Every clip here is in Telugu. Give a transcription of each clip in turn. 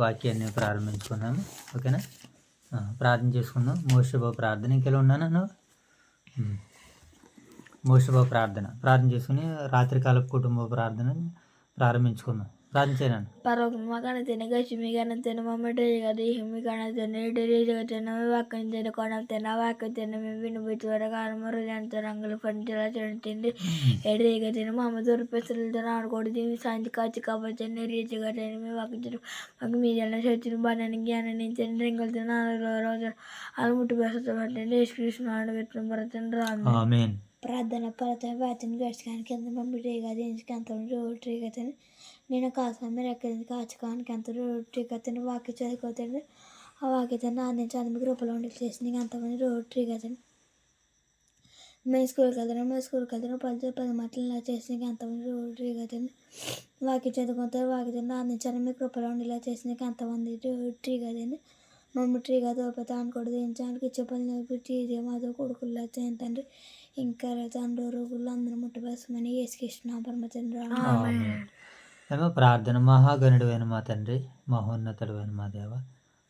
వాక్యాన్ని ప్రారంభించుకుందాము. ఓకేనా? ప్రార్థన చేసుకుందాం. మోషేబా ప్రార్థన ఇంకెలా ఉన్నాను నువ్వు మోషేబా ప్రార్థన చేసుకుని రాత్రికాలపు కుటుంబ ప్రార్థన ప్రారంభించుకుందాం. ప్రార్థన చేయను. Parokma kana tene gachi mi kana tene mama dere ga de mi kana tene dere ga tene mi wakkan tene kona tene wakkan tene mi binu bitu ra ga maro jan tarangul pandira jan tene dere ga tene mama dor pesel tene ar kodi di sanji kachi ka ba tene re ga tene mi wakkan tene mak mi jana setin banan gyana ni tene ringal tene ro al mutu besa tene Yesu Krishna anu betun baraten ram. ఆమేన్. ప్రార్థన పరత వాతిని గడిచడానికి ఎంత మమ్మీ రేగా దేనికి అంత రోడ్డు రేగతని నేను కాస్త మీరు ఎక్కడికి కాచుకోడానికి ఎంత రోడ్డు రేగతని వాక్య చదువుకోతండి ఆ వాక్యతని అందించాలి మీకు రూపాయలు వంటలు చేసి నీకు అంతమంది రోడ్డు రేగతండి మేము స్కూల్కి వెళ్తాను 10 మాటలు ఇలా చేసి నీకు అంతమంది రోడ్డు రేగతండి వాక్య చదువుకుంటారు వాక్యతని అందించాలి మీకు రూపాయలు వంటలు చేసి నీకు అంతమంది రోడ్డు రేగతండి మమ్మీ ట్రీగా దోపత అనుకోడు దించడానికి చెప్పలు నేర్పి టీజీ మాతో కొడుకుల్లో తండ్రి ఇంకా తండ్రి రోజుల్లో అందరూ ముట్టబేసమని యేసుకృష్ణ పరమచంద్ర. ఏమో ప్రార్థన. మహాగణుడైన మా తండ్రి, మహోన్నతుడైన మా దేవ,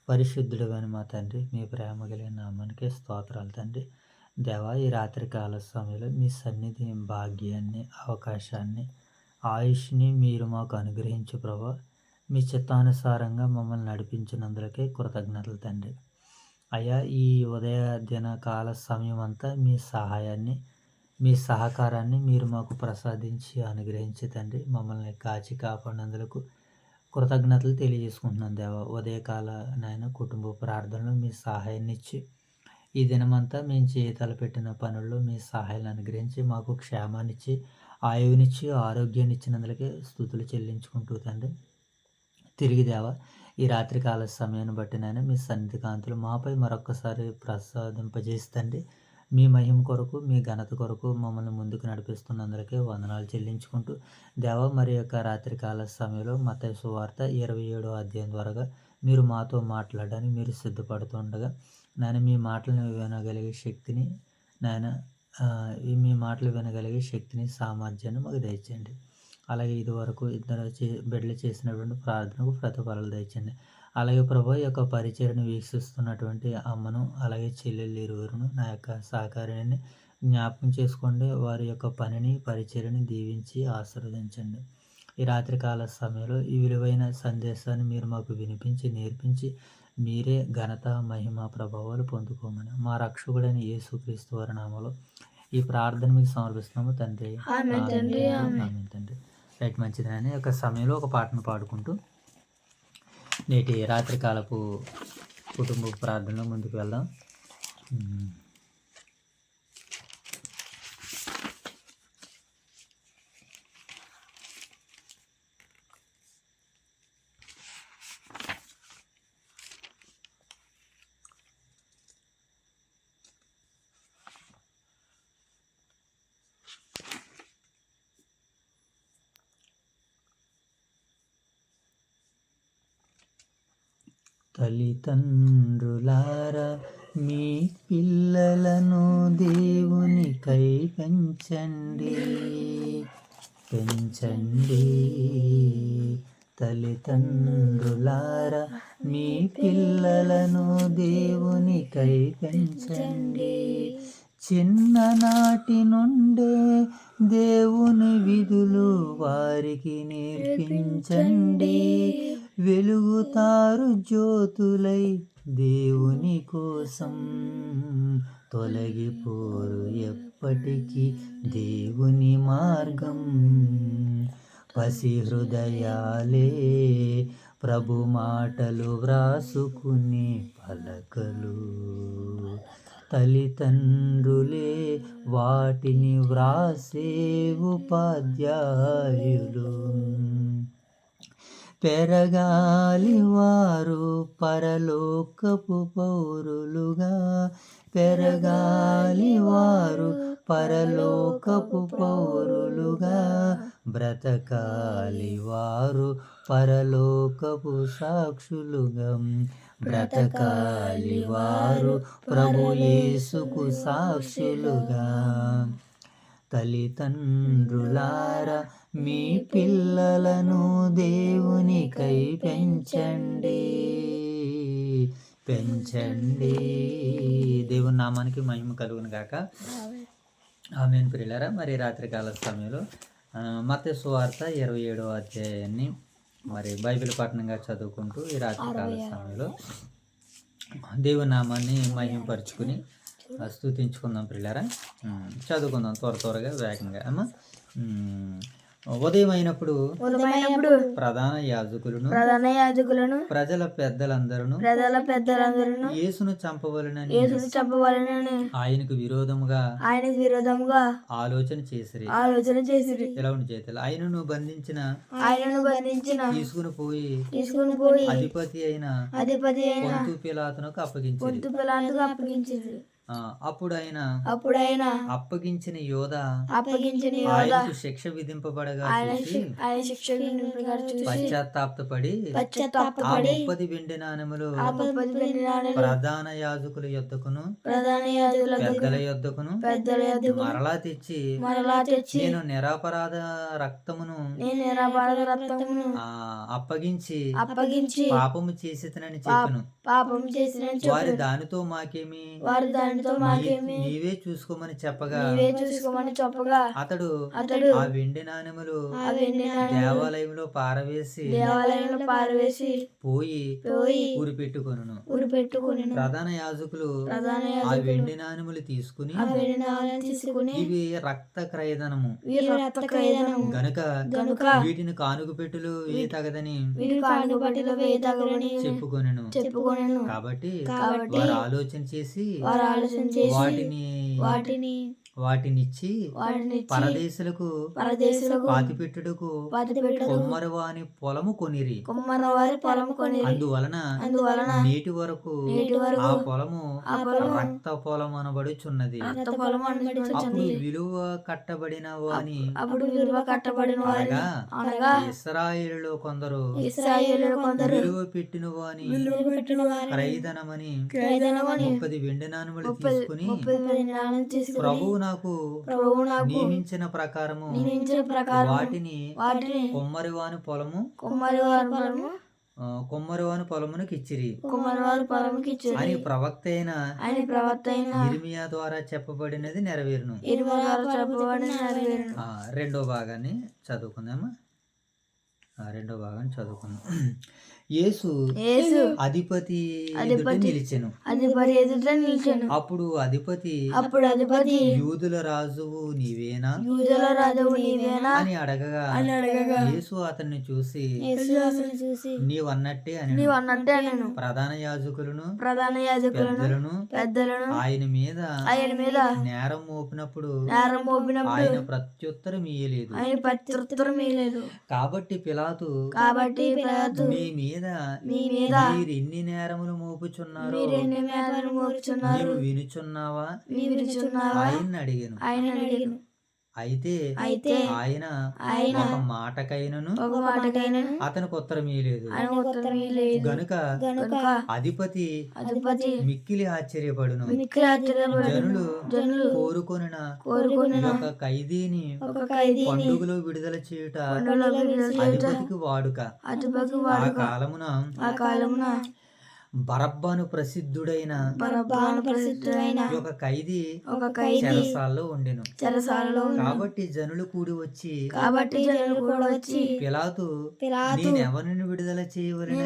పరిశుద్ధుడైన మా తండ్రి, మీ ప్రేమ కలిగిన నామానికి స్తోత్రాలు తండ్రి. దేవ, ఈ రాత్రికాల సమయంలో మీ సన్నిధి భాగ్యాన్ని, అవకాశాన్ని, ఆయుష్ని మీరు మాకు అనుగ్రహించు ప్రభా. మీ చిత్తానుసారంగా మమ్మల్ని నడిపించినందులకే కృతజ్ఞతలు తండ్రి. అయ్యా, ఈ ఉదయ దిన కాల సమయం అంతా మీ సహాయాన్ని, మీ సహకారాన్ని మీరు మాకు ప్రసాదించి అనుగ్రహించి తండ్రి మమ్మల్ని కాచి కాపాడినందులకు కృతజ్ఞతలు తెలియజేసుకుంటున్నాను దేవ. ఉదయకాల నాయన కుటుంబ ప్రార్థనలో మీ సహాయాన్ని ఇచ్చి ఈ దినమంతా మేము చేతలు పెట్టిన పనుల్లో మీ సహాయాన్ని అనుగ్రహించి మాకు క్షేమాన్నిచ్చి ఆయువునిచ్చి ఆరోగ్యాన్ని ఇచ్చినందులకే స్తుతులు చెల్లించుకుంటూ తండ్రి తిరిగి దేవ ఈ రాత్రికాల సమయాన్ని బట్టి నాయన మీ సన్నిధి కాంతులు మాపై మరొక్కసారి ప్రసాదింపజేస్తండి. మీ మహిమ కొరకు, మీ ఘనత కొరకు మమ్మల్ని ముందుకు నడిపిస్తున్నందుకే వందనాలు చెల్లించుకుంటూ దేవ, మరి యొక్క రాత్రికాల సమయంలో మత్తయి సువార్త 27వ అధ్యాయం ద్వారా మీరు మాతో మాట్లాడడానికి మీరు సిద్ధపడుతుండగా నాయన మీ మాటలను వినగలిగే శక్తిని మీ మాటలు వినగలిగే శక్తిని, సామర్థ్యాన్ని మాకు దయచేయండి. అలాగే ఇదివరకు ఇద్దరు బిడ్డలు చేసినటువంటి ప్రార్థనకు ప్రతిఫలాలు దయచండి. అలాగే ప్రభు యొక్క పరిచయను వీక్షిస్తున్నటువంటి అమ్మను అలాగే చెల్లెళ్ళు ఇరువురును నా యొక్క సహకారాన్ని జ్ఞాపకం చేసుకోండి. వారి యొక్క పనిని, పరిచయని దీవించి ఆశీర్వదించండి. ఈ రాత్రికాల సమయంలో ఈ విలువైన సందేశాన్ని మీరు మాకు వినిపించి నేర్పించి మీరే ఘనత, మహిమ, ప్రభావాలు పొందుకోమని మా రక్షకుడైన యేసుక్రీస్తు వారి నామములో ఈ ప్రార్థన మీకు సమర్పిస్తున్నాము తండ్రి. ఆమేన్ తండ్రి. రైట్, మంచిది. అని ఒక సమయంలో ఒక పాటను పాడుకుంటూ నేటి రాత్రికాలపు కుటుంబ ప్రార్థనలో ముందుకు వెళ్దాం. తల్లిదండ్రులారా, మీ పిల్లలను దేవునికై పెంచండి. తల్లిదండ్రులారా, మీ పిల్లలను దేవునికై పెంచండి. చిన్ననాటి నుండే దేవుని విధులు వారికి నేర్పించండి. వెలుగుతారు జ్యోతులై దేవుని కోసం, తొలగిపోరు ఎప్పటికీ దేవుని మార్గం. పసి హృదయాలే ప్రభు మాటలు వ్రాసుకునే పలకలు, తల్లిదండ్రులే వాటిని వ్రాసే ఉపాధ్యాయులు. పెరగాలి వారు పరలోకపు పౌరులుగా, పెరగాలి వారు పరలోకపు పౌరులుగా, బ్రతకాలి వారు పరలోకపు సాక్షులుగా, బ్రతకాలి వారు ప్రభు యేసుకు సాక్షులుగా. తల్లిదండ్రులారా, మీ పిల్లలను దేవునికై పెంచండి. పెంచండి. దేవుని నామానికి మహిమ కలుగును గాక. ఆమేన్. ప్రియులారా, మరి రాత్రికాల సమయంలో మత్తయి సువార్త 27వ అధ్యాయాన్ని మరి బైబిల్ పఠనంగా చదువుకుంటూ ఈ రాత్రికాల సమయంలో దేవుని నామాన్ని మహిమపరుచుకుని స్తుతించుకుందాం ప్రియులారా. చదువుకుందాం త్వరగా వేగంగా. అమ్మ, ఉదయం అయినప్పుడు ప్రధాన యాజకులను ప్రజల పెద్దలందరూ యేసును చంపవలెనని ఆయనకు విరోధముగా ఆలోచన చేసిరి. ఎలా ఉండి చేతలు ఆయనను బంధించిన తీసుకుని పోయి అధిపతి అయిన పొంతు పిలాతునకు అప్పగించిరి. అప్పుడు ఆయన అప్పగించిన యోధ ఆయనకు శిక్ష విధింపబడగా చూసి పశ్చాత్తాపపడి ఆ 30 వెండి నాణెములు ప్రధాన యాజకుల యొద్దకును పెద్దల యొద్దకును మరలా తెచ్చి నేను నిరపరాధ రక్తమును అప్పగించి పాపము చేసితనని చెప్పెను. వారి దానితో మాకేమి నీవే చూసుకోమని చెప్పగా అతడు ఆ వెండి నాణెములు దేవాలయంలో పారవేసి పోయి ఊరి పెట్టుకొనును. ప్రధాన యాజకులు ఆ వెండి నాణెములు తీసుకుని ఇవి రక్త క్రయధనము గనుక వీటిని కానుక పెట్టులు వేయ తగదని చెప్పుకొనెను. కాబట్టి వారు ఆలోచన చేసి వాటినిచ్చి పరదేశులకు పాతిపెట్టుటకు కొమ్మరవాని పొలము కొనిరి. అందువలన నేటి వరకు ఆ పొలము రక్త పొలం అనబడుచున్నది. అప్పుడు విలువ కట్టబడిన వాని అనగా ఇశ్రాయేలులో కొందరు విలువ పెట్టిన వాని క్రయధనమని 30 వెండి నాణెములు తీసుకుని ప్రభువు నాకు నియమించిన ప్రకారము వాటిని కొమ్మరివాని పొలమునకు ఇచ్చిరి అని ప్రవక్త అయిన యిర్మీయా ద్వారా చెప్పబడినది నెరవేరును. రెండో భాగాన్ని చదువుకుందామా. యేసు అధిపతి ఎదుట నిలిచెను. అప్పుడు అధిపతి యూదుల రాజువు నీవేనా అని అడగగా యేసు అతన్ని చూసి నీవన్నట్టే అని ప్రధాన యాజకులను పెద్దలను ఆయన మీద నేరం మోపినప్పుడు ఆయన ప్రత్యుత్తరం ఇయ్యలేదు. కాబట్టి పిలాతు మీ మీద మీరు ఎన్ని నేరములు మోపుచున్నారో నీవు వినుచున్నావా ఆయన అడిగాను. అయితే ఆయన ఒక మాటకైనను అతనికి ఉత్తరం ఇయ్యలేదు. గనుక అధిపతి మిక్కిలి ఆశ్చర్యపడును. జనులు కోరుకొనిన ఒక ఖైదీని పండుగలో విడుదల చేయుట అధిపతికి వాడుక. ఆ కాలమున బరబ్బను ప్రసిద్ధుడైన ఒక ఖైదీ చెరసాలలో ఉండెను. కాబట్టి జనులు కూడి వచ్చి పిలాతు నేనెవరిని విడుదల చేయవలెనని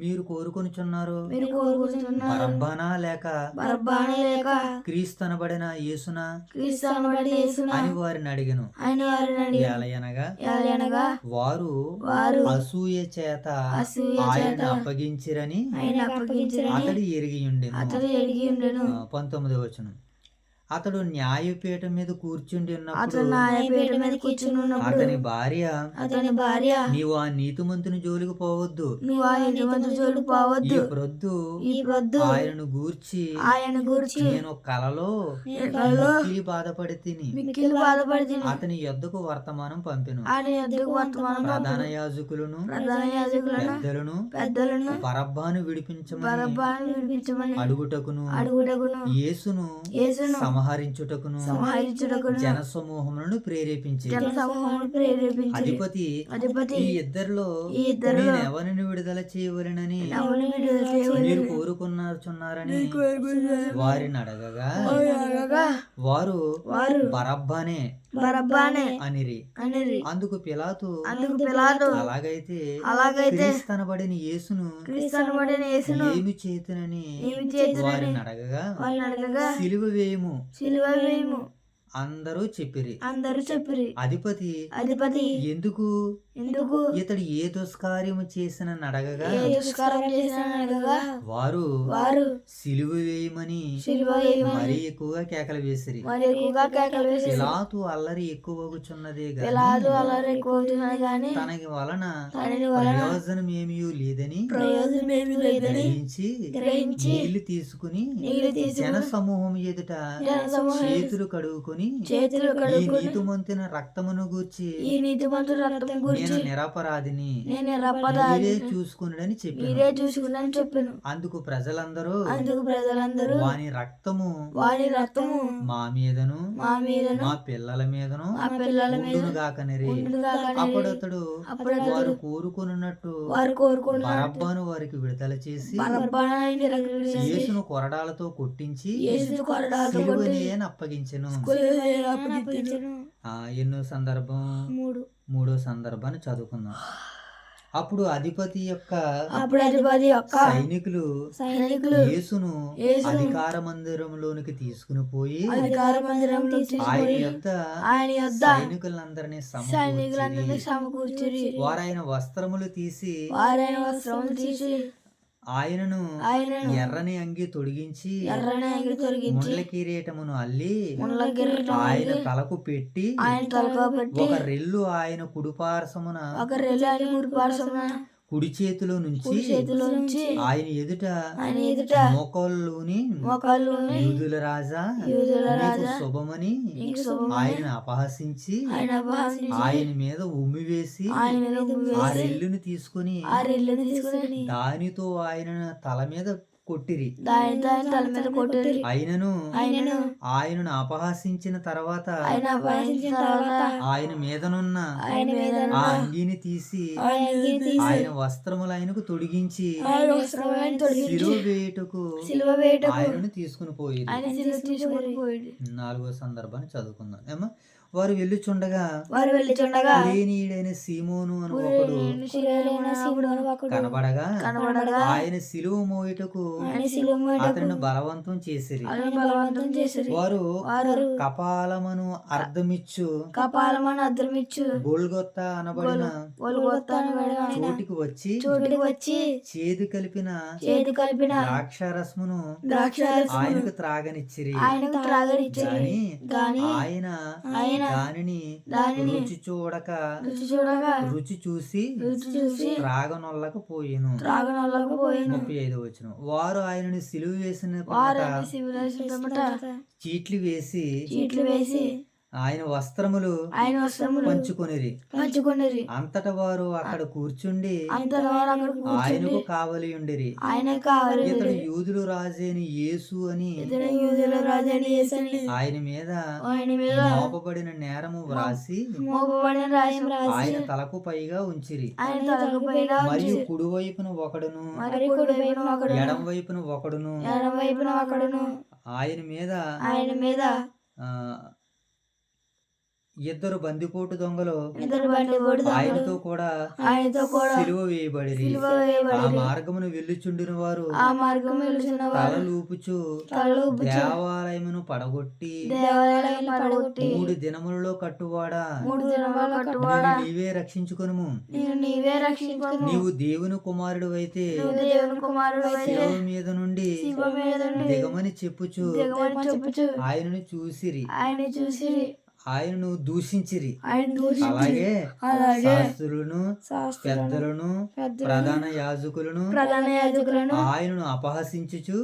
మీరు కోరుకొనుచున్నారు? బరబ్బనా లేక క్రీస్తనబడిన యేసునా అని వారిని అడిగెను. ఏలయనగా వారు అసూయ చేత ఆయన అప్పగించిరని అతడు ఎరిగి ఉండెను. 19వ వచనం. అతడు న్యాయపీఠం మీద కూర్చుండి ఉన్నప్పుడు అతని భార్య నీవు ఆ నీతిమంతుని జోలికి పోవద్దు, ఈ ప్రొద్దు ఆయనను గూర్చి నేను కలలో మిక్కిలి బాధపడి తిని అతని యొద్దకు వర్తమానం పంపెను. ప్రధాన యాజకులను పెద్దలను బరబ్బను విడిపించమని అడుగుటకును యేసును సంహరించుటకును జనసమూహములను ప్రేరేపించి అధిపతి ఈ ఇద్దరిలో నేను ఎవరిని విడుదల చేయవలెనని మీరు కోరుకున్నారని వారిని అడగగా వారు బరబ్బనే అనిరి. అందుకు పిలాతు అలాగైతే క్రీస్తనబడిన యేసును ఏమి చేతునని వారిని అడగగా సిలువ వేయము అందరూ చెప్పిరి. అధిపతి ఎందుకు ఇతడు ఏ దుష్కార్యము చేసిన అడగగా వారు సిలువ వేయమని మరీ ఎక్కువగా కేకలు వేసిరి. పిలాతు అల్లరి ఎక్కువగుచున్నదే గాని తనకి వలన ప్రయోజనం ఏమీ లేదని గ్రహించి నీళ్లు తీసుకుని జన సమూహం ఎదుట చేతులు కడుగుకొని ఈ నీతిమంతుని రక్తమును గూర్చి నేను నిరపరాధిని మీరే చూసుకున్నాడని చెప్పాను. అందుకు ప్రజలందరూ వాని రక్తము మా మీదను మా పిల్లల మీదను ఉండునుగాకనిరి. అప్పుడు అతడు వారు కోరుకున్నట్టు బరబ్బను వారికి విడుదల చేసి యేసును కొరడాలతో కొట్టించి సిలువనే అప్పగించెను. ఎన్నో సందర్భం? మూడో సందర్భాన్ని చదువుకుందాం. అప్పుడు అధిపతి యొక్క సైనికులు యేసును అధికార మందిరంలోనికి తీసుకుని పోయి ఆయన యొద్ద సైనికులందరినీ సమకూర్చిరి. వారు ఆయన వస్త్రములు తీసి ఆయనను ఎర్రని అంగి తొడిగించి ముండ్ల కిరీటమును అల్లి ఆయన తలకు పెట్టి ఒక రెల్లు ఆయన కుడిపార్శ్వమున కుడి చేతిలో నుంచి ఆయన ఎదుట మోకాళ్ళుని యూదుల రాజా నీకు శుభమని ఆయన అపహసించి ఆయన మీద ఉమ్మి వేసి ఆ రెల్లుని తీసుకుని దానితో ఆయన తల మీద కొట్టిరి. ఆయనను అపహాసించిన తర్వాత ఆయన మీదనున్న ఆ అంగీని తీసి ఆయన వస్త్రములు ఆయనకు తొడిగించి సిలువ వేయుటకు ఆయనను తీసుకుని పోయి. నాలుగో సందర్భాన్ని చదువుకుందాం. ఏమో వారు వెళ్ళుచుండగా కురేనీయుడైన సీమోను అని ఒకడు కనబడగా ఆయన సిలువ మోయుటకు అతను బలవంతం చేసిరి. వారు కపాలమును అర్ధమిచ్చు గొల్గొత్తా అనబడిన చోటికి వచ్చి చేదు కలిపిన ద్రాక్షారసమును ఆయనకు త్రాగనిచ్చిరి. ఆయన దానిని రుచి చూడక రుచి చూసి త్రాగనొల్లకపోయెను. 35వ వచనం. వారు ఆయనను సిలువ వేసిన చీట్లు వేసి ఆయన వస్త్రములు పంచుకొనిరి. అంతటా వారు అక్కడ కూర్చుండి ఆయనకు కావలి ఉండిరి. ఇతడు యూదుల రాజైన యేసు అని ఆయన మీద మోపబడిన నేరము వ్రాసి ఆయన తలకు పైగా ఉంచిరి. మరియు కుడివైపున ఒకడును ఎడం వైపున ఒకడును ఆయన మీద ఇద్దరు బందిపోటు దొంగలు ఆయనతో కూడా సిలువ వేయబడిరి. ఆ మార్గమును వెళ్ళుచుండిన వారు తలలూపుచు దేవాలయమును పడగొట్టి 3 దినములలో కట్టువాడా నీవే రక్షించుకొనుము. నీవు దేవుని కుమారుడు అయితే శిలువ మీద నుండి దిగమని చెప్పుచు ఆయనను చూసిరి. ఆయనను దూషించిరి. అలాగే శాస్త్రులను పెద్దలను ప్రధాన యాజకులను ఆయనను అపహసించుచు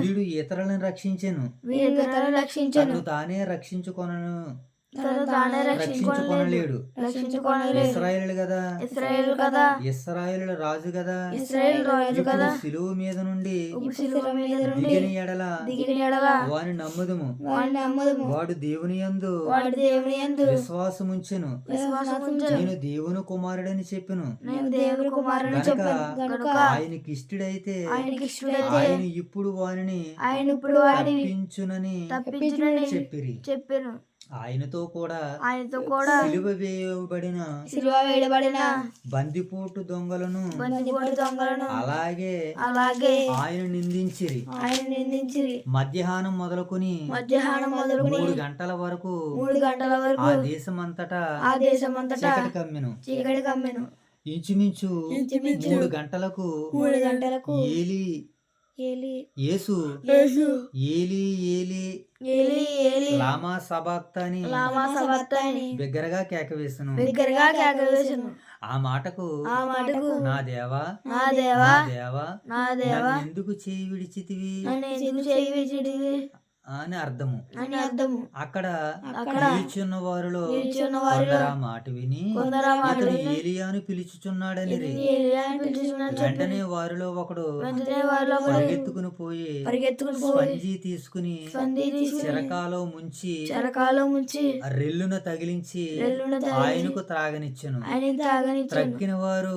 వీడు ఇతరులను రక్షించెను తన్ను తానే రక్షించుకొనను తానే రక్షించుకొనలేడు. రక్షించుకోనలేడు. ఇశ్రాయేలు కదా, ఇశ్రాయేలు కదా, ఇశ్రాయేలు రాజు కదా. ఇశ్రాయేలు రాజు ఇప్పుడు కదా. సిలువ మీద నుండి శిలువ మీద నుండి దిగిన ఎడల వాని నమ్ముదుము. నమ్ముదుము. వాడు దేవుని యందు దేవుని యందు విశ్వాసముంచెను. నేను దేవుని కుమారుడని చెప్పెను. నేను దేవుని కుమారుని గనుక ఆయనకిష్టుడైతే ఆయన ఇప్పుడు వానిని తప్పించునని చెప్పిరి. ఆయనతో కూడా సిలువ వేయబడిన బందిపోటు దొంగలను అలాగే ఆయన నిందించిరి. మధ్యాహ్నం మొదలుకొని 3 గంటల వరకు ఆ దేశమంతటా చీకటి కమ్మెను. ఇంచుమించు 3 గంటలకు యేసు ఏలీ ఏలీ లామా సబాక్తాని బిగ్గరగా కేకవేసెను. ఆ మాటకు నా దేవా నన్ను ఎందుకు చేయి విడిచితివి అని అర్థము. అక్కడ నిల్చున్న వారిలో కొందరు ఆ మాట విని ఇతడు ఏలియాను పిలుచుచున్నాడని వెంటనే వారిలో ఒకడు పరిగెత్తుకుని పోయి స్పంజి తీసుకుని చిరకాలో ముంచి రెల్లున తగిలించి ఆయనకు త్రాగనిచ్చెను. త్రక్కిన వారు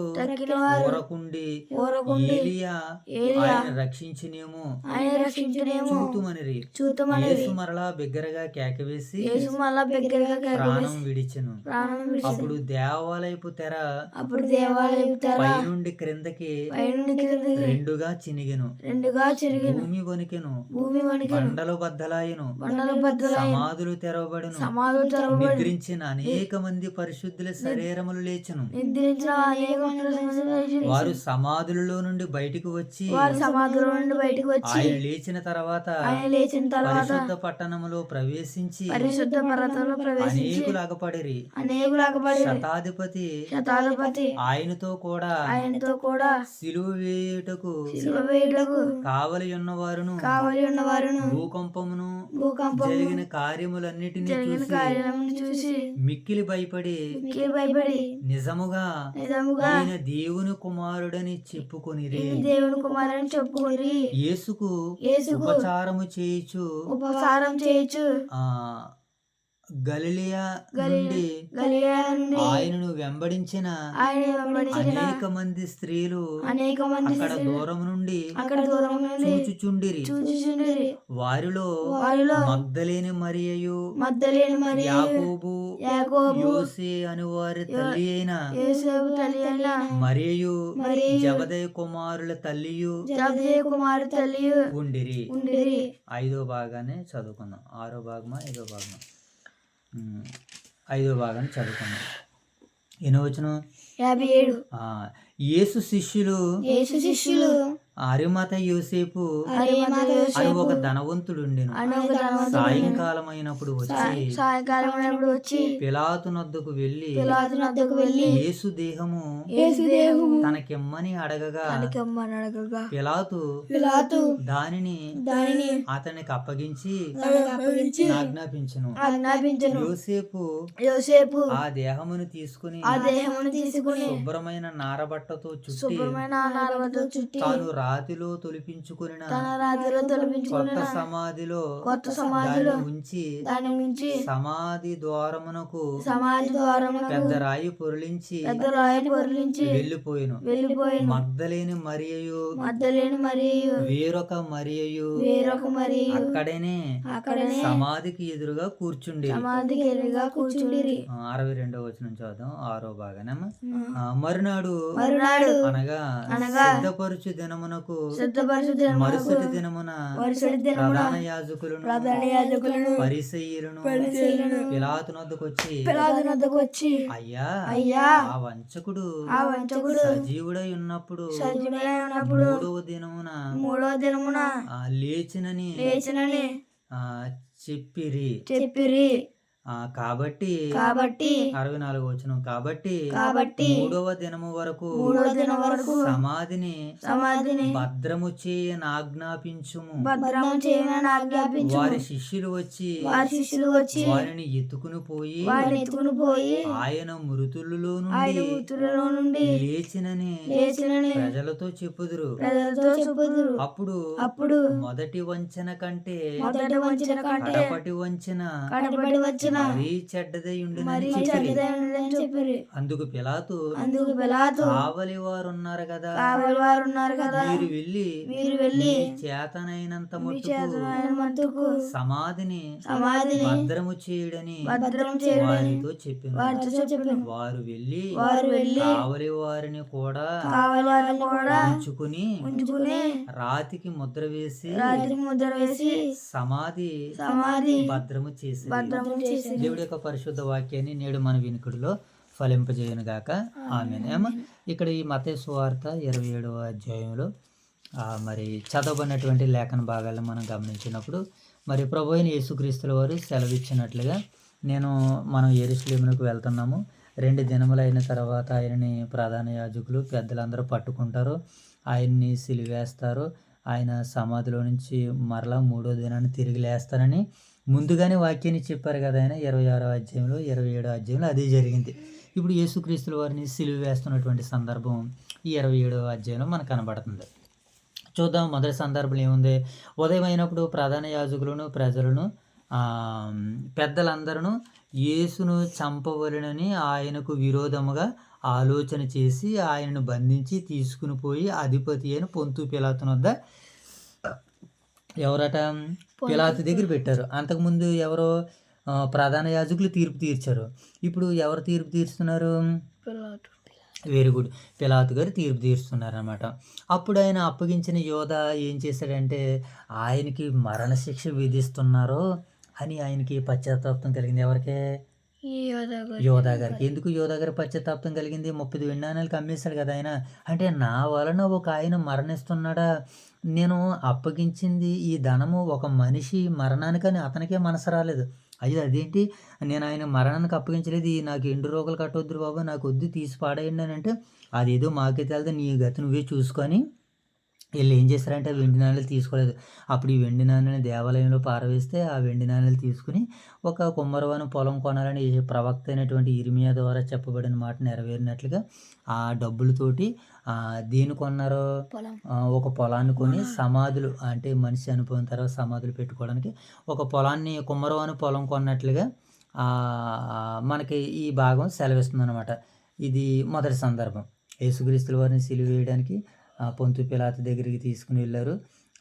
ఊరకుండి ఏలియా ఆయన రక్షించినేమో చూతుమనిరి. యేసు మరలా బిగ్గరగా కేకవేసి ప్రాణం విడిచెను. అప్పుడు దేవాలయపు తెర పైనుండి క్రిందకి రెండుగా చినిగెను. భూమి వణికెను. బండలు బద్దలాయెను. సమాధులు తెరవబడెను. నిద్రించిన అనేక మంది పరిశుద్ధుల శరీరములు లేచెను. వారు సమాధులలో నుండి బయటికి వచ్చి ఆయన లేచిన తర్వాత పరిశుద్ధ పట్టణములో ప్రవేశించి అనేకులు అగపడిరి. శతాధిపతి ఆయనతో కూడా సిలువ వేయుటకు కావలి ఉన్న వారును భూకంపమును జరిగిన కార్యములన్నిటినీ చూసి మిక్కిలి భయపడి నిజముగా ఈయన దేవుని కుమారుడని చెప్పుకొనిరి. యేసుకు ఉపచారము చేయుచు గలిలయ నుండి ఆయనను వెంబడించిన అనేక మంది స్త్రీలు అక్కడ దూరం నుండి చూచుచుండిరి. వారిలో మగ్దలేని మరియయు యాకోబు యోసే అని వారి తల్లి అయిన మరియయు జబదయ కుమారుల తల్లియు ఉండిరి. 5వ భాగాన్ని చదువుకుందాం. 6వ భాగమా 5వ భాగమా? 5వ భాగాన్ని చదువుకుందాం. ఎన్నో వచనం? 57. యేసు శిష్యులు అరిమత యోసేపు అని ఒక ధనవంతుడు సాయంకాలం అయినప్పుడు వచ్చి పిలాతు నొద్దకు వెళ్ళి యేసు దేహము తనకిమ్మని అడగగా పిలాతు దానిని అతనికి అప్పగించి ఆజ్ఞాపించెను. యోసేపు ఆ దేహమును తీసుకుని శుభ్రమైన నారబట్టతో చుట్టి తాను రాతిలో తొలిపించుకున్న కొత్త సమాధిలో ఉంచి సమాధి ద్వారమునకు పెద్ద రాయి పొరలించి వెళ్ళిపోయిను. మగ్దలేని మరియయు వేరొక మరియయు అక్కడనే సమాధికి ఎదురుగా కూర్చుండి. 62వ వచనం చదువుదాం. 6వ భాగం. మరునాడు అనగా సిద్ధపరచు దినమునకు మరుసటి దినమున ప్రధాన యాజకులను పరిసయ్యులను పిలాతు నొద్దకు వచ్చి అయ్యా ఆ వంచకుడు సజీవుడై ఉన్నప్పుడు 3వ దినమున లేచినని చెప్పిరి. కాబట్టి కాబట్టి 64 వచనం కాబట్టి కాబట్టి మూడవ దినము వరకు సమాధిని భద్రము చేయని ఆజ్ఞాపించుము. భద్రము చేయమని ఆజ్ఞాపించు. వారి శిష్యులు వచ్చి వారిని ఎత్తుకుని పోయి ఆయన మృతులలో నుండి లేచినని ప్రజలతో చెప్పుదురు. అప్పుడు మొదటి వంచన కంటే కడపటి వంచన మరీ చెడ్డదై ఉండునని చెప్పిరి. అందుకు పిలాతు కావలి వారు ఉన్నారు కదా, మీరు వెళ్ళి చేతనైనంత మట్టుకు సమాధిని భద్రము చేయడని వారితో చెప్పిన. వారు వెళ్ళి కావలి వారిని కూడా ఉంచుకుని రాతికి ముద్ర వేసి సమాధి భద్రము చేసి. దేవుడి యొక్క పరిశుద్ధ వాక్యాన్ని నేడు మన వినికిడిలో ఫలింపజేయను గాక. ఆమేన్. ఇక్కడ ఈ మత్తయి సువార్త 27వ అధ్యాయంలో మరి చదవబడినటువంటి లేఖన భాగాలను మనం గమనించినప్పుడు మరి ప్రభు అయిన యేసుక్రీస్తుల వారు సెలవిచ్చినట్లుగా మనం యెరూషలేమునకు వెళ్తున్నాము. 2 దినములైన తర్వాత ఆయనని ప్రధాన యాజకులు పెద్దలందరూ పట్టుకుంటారు, ఆయన్ని సిలువేస్తారు, ఆయన సమాధిలో నుంచి మరలా 3వ దినాన్ని తిరిగి లేస్తారని ముందుగానే వాక్యాన్ని చెప్పారు కదా. ఆయన 26వ అధ్యాయంలో 27వ అధ్యాయంలో అదే జరిగింది. ఇప్పుడు యేసుక్రీస్తుల వారిని సిలువ వేస్తున్నటువంటి సందర్భం ఈ 27వ అధ్యాయంలో మనకు కనబడుతుంది. చూద్దాం. మొదటి సందర్భం ఏముంది? ఉదయం అయినప్పుడు ప్రధాన యాజకులను ప్రజలను పెద్దలందరూ యేసును చంపవలెనని ఆయనకు విరోధముగా ఆలోచన చేసి ఆయనను బంధించి తీసుకుని పోయి అధిపతి అయిన పొంతు పిలాతు వద్ద ఎవరట పిలాతు దగ్గర పెట్టారు. అంతకుముందు ఎవరో ప్రధాన యాజకులు తీర్పు తీర్చారు. ఇప్పుడు ఎవరు తీర్పు తీరుస్తున్నారు? వెరీ గుడ్, పిలాతు గారు తీర్పు తీరుస్తున్నారు అన్నమాట. అప్పుడు ఆయన అప్పగించిన యోధ ఏం చేశాడంటే ఆయనకి మరణశిక్ష విధిస్తున్నారో అని ఆయనకి పశ్చాత్తాపం కలిగింది. ఎవరికే? యోధా గారికి. ఎందుకు యోధా గారి పశ్చాత్తాపం కలిగింది? 30 వెండి అమ్మేశాడు కదా ఆయన. అంటే నా వలన ఒక ఆయన మరణిస్తున్నాడా, నేను అప్పగించింది ఈ ధనము ఒక మనిషి మరణానికని అతనికే మనసు రాలేదు. అదేంటి, నేను ఆయన మరణానికి అప్పగించలేదు, నాకు ఎండు రోగులు కట్టొద్దు బాబు, నాకు వద్దు, తీసి పాడేయండి అని అంటే అదేదో మాకే తెలియదు, నీ గతి నువ్వే చూసుకొని వీళ్ళు ఏం చేశారంటే వెండి నాణ్యాలు తీసుకోలేదు. అప్పుడు ఈ వెండి నాణ్యాలను దేవాలయంలో పారవేస్తే ఆ వెండి నాణ్యాలు తీసుకుని ఒక కుమ్మరవాని పొలం కొనాలని ప్రవక్త అయినటువంటి ఇర్మియా ద్వారా చెప్పబడిన మాట నెరవేరినట్లుగా ఆ డబ్బులతోటి దేని కొన్నారో ఒక పొలాన్ని కొని సమాధులు, అంటే మనిషి చనిపోయిన తర్వాత సమాధులు పెట్టుకోవడానికి ఒక పొలాన్ని కుమ్మరవాని పొలం కొన్నట్లుగా మనకి ఈ భాగం సెలవిస్తుంది అనమాట. ఇది మొదటి సందర్భం. యేసుక్రీస్తుల వారిని సిలువ వేయడానికి పొంతు పిలాతు దగ్గరికి తీసుకుని వెళ్ళారు.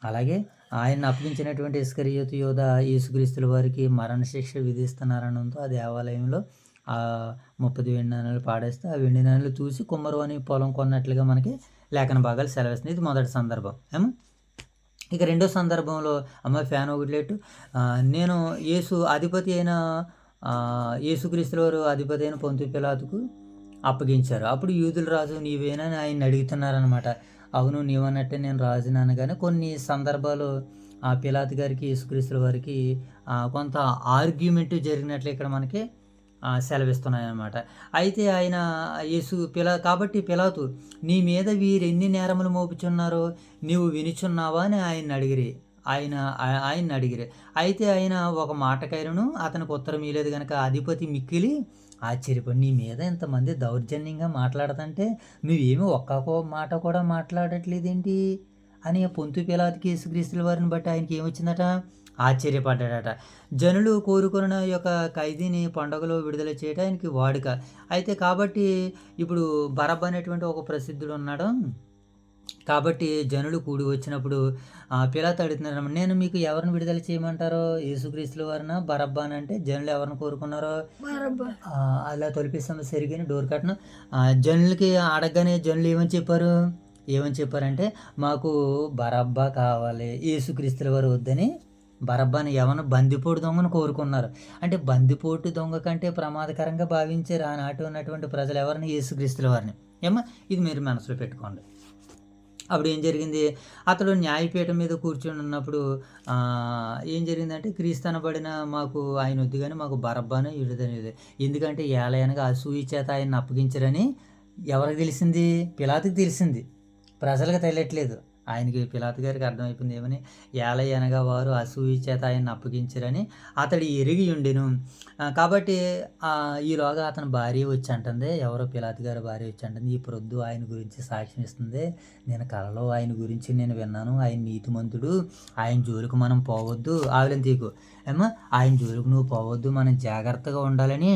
అలాగే ఆయన అప్పగించినటువంటి ఇస్కరియోతు యోధ యేసుక్రీస్తుల వారికి మరణశిక్ష విధిస్తున్నారనంతో ఆ దేవాలయంలో 30 వెండి నాణ్యాలు పాడేస్తే ఆ వెండి నాణ్యాలు చూసి కుమ్మరవాని పొలం కొన్నట్లుగా మనకి లేఖన భాగాలు సెలవిస్తుంది. ఇది మొదటి సందర్భం. ఇక రెండో సందర్భంలో ఫ్యాన్ ఒకటి లేటు, నేను అధిపతి అయిన యేసుక్రీస్తుల వారు అధిపతి అయిన పొంతు పిలాతుకు అప్పగించారు. అప్పుడు యూదుల రాజు నీవేనా అని ఆయన్ని అడుగుతున్నారనమాట. అవును, నీవన్నట్టే నేను రాజునాను. కానీ కొన్ని సందర్భాలు ఆ పిలాతు గారికి యేసుక్రీస్తుల వారికి కొంత ఆర్గ్యుమెంట్ జరిగినట్లు ఇక్కడ మనకి సెలవిస్తున్నాయన్నమాట. అయితే ఆయన కాబట్టి పిలాతు నీ మీద వీరెన్ని నేరములు మోపుచున్నారో నీవు వినుచున్నావా అని ఆయన్ని అడిగిరి. అయితే ఆయన ఒక మాటకైనను అతనికి ఉత్తరం ఇవ్వలేదు కనుక అధిపతి మిక్కిలి ఆశ్చర్యపడి, నీ మీద ఇంతమంది దౌర్జన్యంగా మాట్లాడుతుంటే నువ్వేమీ ఒక్క మాట కూడా మాట్లాడట్లేదేంటి అని పొంతు పిలాతుకి యేసుక్రీస్తుల వారిని బట్టి ఆయనకి ఏమొచ్చిందట? ఆశ్చర్యపడ్డాడట. జనులు కోరుకున్న యొక్క ఖైదీని పండుగలో విడుదల చేయడానికి వాడుక. అయితే కాబట్టి ఇప్పుడు బరబ్బ అనేటువంటి ఒక ప్రసిద్ధుడు ఉన్నాడు. కాబట్టి జనులు కూడి వచ్చినప్పుడు పిలాతు అడుగుతున్నారు, నేను మీకు ఎవరిని విడుదల చేయమంటారో, యేసుక్రీస్తుల వారినా బరబ్బా అంటే జనులు ఎవరిని కోరుకున్నారో అలా తొలిపిస్తాము సరిగ్గా డోర్ కట్టను. జనులకి అడగగానే జనులు ఏమని చెప్పారంటే మాకు బరబ్బా కావాలి, యేసుక్రీస్తుల వారు వద్దని బరబ్బాని బందిపోటు దొంగను కోరుకున్నారు. అంటే బందిపోటు దొంగ కంటే ప్రమాదకరంగా భావించారు ఆనాటి ఉన్నటువంటి ప్రజలు ఎవరిని? యేసుక్రీస్తుల వారిని. ఇది మీరు మనసులో పెట్టుకోండి. అప్పుడు ఏం జరిగింది, అతడు న్యాయపీఠం మీద కూర్చొని ఉన్నప్పుడు ఏం జరిగిందంటే, క్రీస్తనబడిన మాకు ఆయన వద్దు గాని మాకు బరబ్బను విడుదలనేది. ఎందుకంటే ఏలయనగా అసూయ చేత ఆయన్ని అప్పగించరని ఎవరికి తెలిసింది? పిలాతుకి తెలిసింది. ప్రజలకు తెలియట్లేదు. ఆయనకి పిలాతు గారికి అర్థమైపోయింది ఏమని, ఏలయనగా వారు అసూయ చేత ఆయన్ని అప్పగించరని అతడు ఎరిగి ఉండెను. కాబట్టి ఈలోగా అతని భార్య వచ్చి అంటుంది, ఎవరో పిలాతు గారి భార్య వచ్చి అంటుంది, ఈ ప్రొద్దు ఆయన గురించి సాక్ష్యం ఇస్తుంది. నేను కలలో ఆయన గురించి నేను విన్నాను. ఆయన నీతిమంతుడు. ఆయన జోలికి మనం పోవద్దు. ఆవిలని తీకు ఏమో, ఆయన జోలికి నువ్వు పోవద్దు, మనం జాగ్రత్తగా ఉండాలని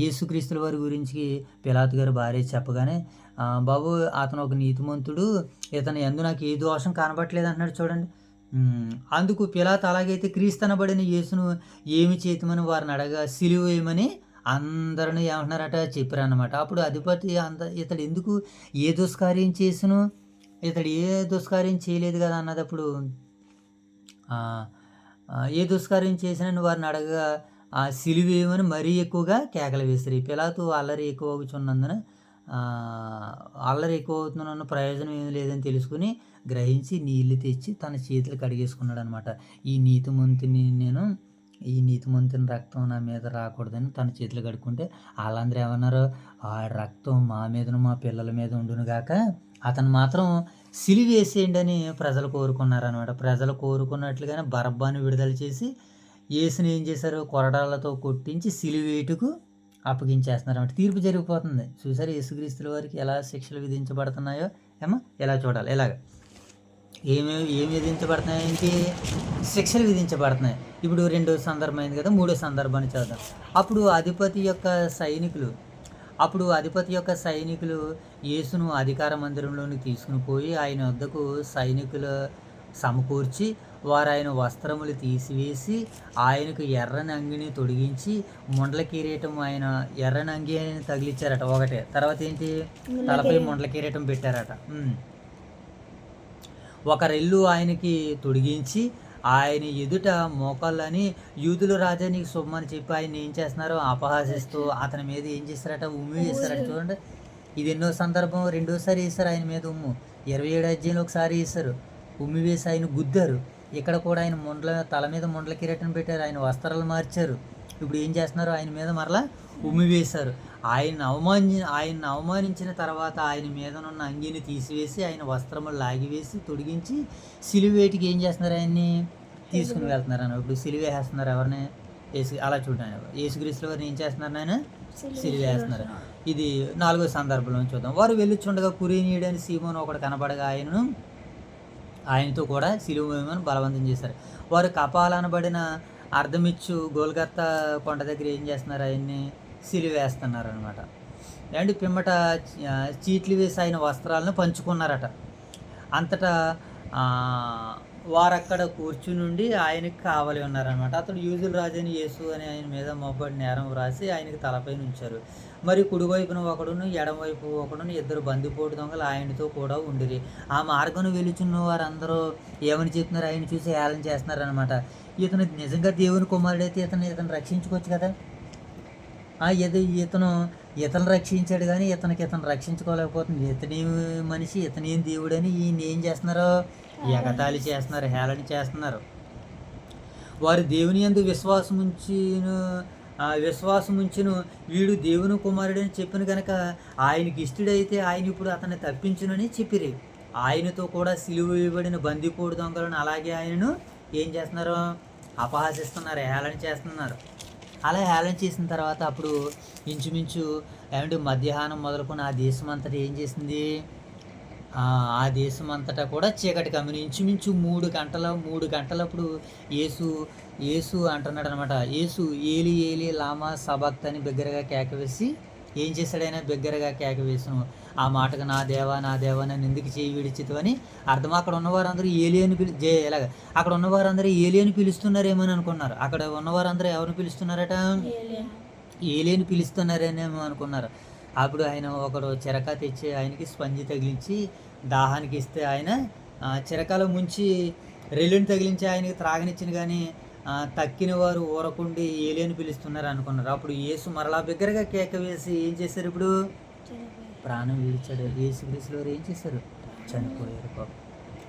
యేసుక్రీస్తుల వారి గురించి పిలాతు గారి భార్య చెప్పగానే, బాబు అతను ఒక నీతిమంతుడు, ఇతని యందు నాకు ఏ దోషం కనబడట్లేదు అంటున్నాడు చూడండి. అందుకు పిలాతు అలాగైతే క్రీస్తనబడిన యేసును ఏమి చేతుమని వారిని అడగా, సిలువ వేయమని అందరిని ఏమంటున్నారట చెప్పారన్నమాట. అప్పుడు అధిపతి ఇతడు ఎందుకు ఏ దుష్కార్యం చేసును, ఇతడు ఏ దుష్కార్యం చేయలేదు కదా అన్నదప్పుడు ఏ దుష్కార్యం చేసినని వారిని అడగగా సిలువ వేయమని మరీ ఎక్కువగా కేకలు వేస్తారు. పిలాతు అల్లరి ఎక్కువ అవుతున్నందున అల్లరి ఎక్కువ అవుతున్న ప్రయోజనం ఏమి లేదని తెలుసుకుని గ్రహించి నీళ్లు తెచ్చి తన చేతులు కడిగేసుకున్నాడు అనమాట. ఈ నీతిమంతుని రక్తం నా మీద రాకూడదని తన చేతులు కడుక్కుంటే వాళ్ళందరూ ఏమన్నారు, ఆ రక్తం మా మీదను మా పిల్లల మీద ఉండును గాక, అతను మాత్రం సిలువ వేసేయండి అని ప్రజలు కోరుకున్నారనమాట. ప్రజలు కోరుకున్నట్లుగానే బరబ్బాను విడుదల చేసి యేసుని ఏం చేశారు, కొరడాలతో కొట్టించి సిలువ వేటుకు అప్పగించేస్తున్నారు అన్నమాట. తీర్పు జరిగిపోతుంది. చూసారు యేసుక్రీస్తుల వారికి ఎలా శిక్షలు విధించబడుతున్నాయో ఏమో ఎలా చూడాలి. ఎలాగ ఏమి విధించబడుతున్నాయంటే శిక్షలు విధించబడుతున్నాయి. ఇప్పుడు రెండో సందర్భం అయింది కదా, మూడో సందర్భాన్ని చూద్దాం. అప్పుడు అధిపతి యొక్క సైనికులు యేసును అధికార మందిరంలోకి తీసుకుని పోయి ఆయన వద్దకు సైనికులు సమకూర్చి వారు ఆయన వస్త్రములు తీసివేసి ఆయనకు ఎర్రని అంగిని తొడిగించి ముండ్ల కిరీటం, ఆయన ఎర్రని అంగి అని తగిలిచ్చారట ఒకటే. తర్వాత ఏంటి, తలపై ముండ్ల కిరీటం పెట్టారట. ఒక రెల్లు ఆయనకి తొడిగించి ఆయన ఎదుట మోకాళ్ళని యూదుల రాజా నీకు శుభమని చెప్పి ఆయన ఏం చేస్తున్నారు, అపహాసిస్తూ అతని మీద ఏం చేస్తారట, ఉమ్మి వేస్తారట. చూడండి, ఇది ఎన్నో సందర్భం, రెండోసారి వేస్తారు ఆయన మీద ఉమ్ము. 27 అధ్యాయంలో ఒకసారి వేస్తారు, ఉమ్మి వేసి ఆయన గుద్దారు. ఇక్కడ కూడా ఆయన తల మీద ముండ్ల కిరీటం పెట్టారు, ఆయన వస్త్రాలు మార్చారు. ఇప్పుడు ఏం చేస్తున్నారు, ఆయన మీద మరలా ఉమ్మి వేశారు. ఆయన్ని అవమానించిన తర్వాత ఆయన మీదనున్న అంగిని తీసివేసి ఆయన వస్త్రములు లాగివేసి తొడిగించి సిలువేటికి ఏం చేస్తున్నారు, ఆయన్ని తీసుకుని వెళ్తున్నారు అన్న. ఇప్పుడు సిలువ వేస్తున్నారు ఎవరిని, అలా చూడండి, యేసుక్రీస్తుల వారిని ఏం చేస్తున్నారు, ఆయన సిలువ వేస్తున్నారు. ఇది 4వ సందర్భంలో చూద్దాం. వారు వెళ్ళుచుండగా కురేనీయుడని సీమోను ఒకడు కనబడగా ఆయనతో కూడా సిలువ వేయమని బలవంతం చేశారు. వారు కపాలనబడిన అర్ధమిచ్చు గోల్గత్తా కొండ దగ్గర ఏం చేస్తున్నారు, ఆయన్ని సిలువ వేస్తున్నారు అనమాట. అండ్ పిమ్మట చీట్లు వేసి ఆయన వస్త్రాలను పంచుకున్నారట. అంతటా వారక్కడ కూర్చునుండి ఆయనకి కావలి ఉన్నారనమాట. అతడు యూదుల రాజైన యేసు అని ఆయన మీద మోపడి నేరం వ్రాసి ఆయనకి తలపై ఉంచారు. మరి కుడివైపున ఒకడును ఎడమవైపు ఒకడును 2 బందిపోటు దొంగలు ఆయనతో కూడా ఉండిరి. ఆ మార్గం వెలుచున్న వారందరూ ఏమని చెప్తున్నారు, ఆయన చూసి హేళన చేస్తున్నారు అనమాట. ఇతను నిజంగా దేవుని కుమారుడైతే ఇతను రక్షించుకోవచ్చు కదా, ఇతను రక్షించాడు కానీ ఇతను రక్షించుకోలేకపోతుంది, ఇతని మనిషి ఇతనేం దేవుడని ఈయన ఏం చేస్తున్నారు, ఎగతాళి చేస్తున్నారు, హేళన చేస్తున్నారు. వారు దేవుని యందు విశ్వాసముంచును వీడు దేవుని కుమారుడని చెప్పిన కనుక ఆయనకి ఇష్టడైతే ఆయన ఇప్పుడు అతన్ని తప్పించునని చెప్పిరి. ఆయనతో కూడా సిలువ వేయబడిన బందిపోటు దొంగలను అలాగే ఆయనను ఏం చేస్తున్నారు, అపహాసిస్తున్నారు, హేళన చేస్తున్నారు. అలా హేళన చేసిన తర్వాత అప్పుడు ఇంచుమించు మధ్యాహ్నం మొదలుకొని ఆ దేశం అంతటా ఏం చేసింది, ఆ దేశం అంతటా కూడా చీకటి కమ్మిన. ఇంచుమించు 3 గంటలప్పుడు యేసు అంటున్నాడు అనమాట. యేసు ఏలి ఏలి లామా సబక్త్ అని బిగ్గరగా కేకవేసి ఏం చేశాడైనా, బిగ్గరగా కేకవేసాను. ఆ మాటకు నా దేవా నన్ను ఎందుకు చేయి విడిచితివని అర్థం. అక్కడ ఉన్నవారందరూ ఏలి అని అక్కడ ఉన్నవారందరూ ఏలి అని పిలుస్తున్నారేమని అనుకున్నారు. అక్కడ ఉన్నవారందరూ ఎవరిని పిలుస్తున్నారట, ఏలి అని పిలుస్తున్నారేమో అనుకున్నారు. అప్పుడు ఆయన ఒకడు చిరక తెచ్చి ఆయనకి స్పంజి తగిలించి దాహానికి ఇస్తే ఆయన చిరకాలో ముంచి రెల్లుని తగిలించి ఆయనకి త్రాగనిచ్చిన కానీ తక్కిన వారు ఊరకుండి ఏలి అని పిలుస్తున్నారు అనుకున్నారు. అప్పుడు యేసు మరలా బిగ్గరగా కేక వేసి ఏం చేశారు, ఇప్పుడు ప్రాణం విడిచాడు. యేసుక్రీస్తుల వారు ఏం చేశారు, చనిపోయారు పాపం.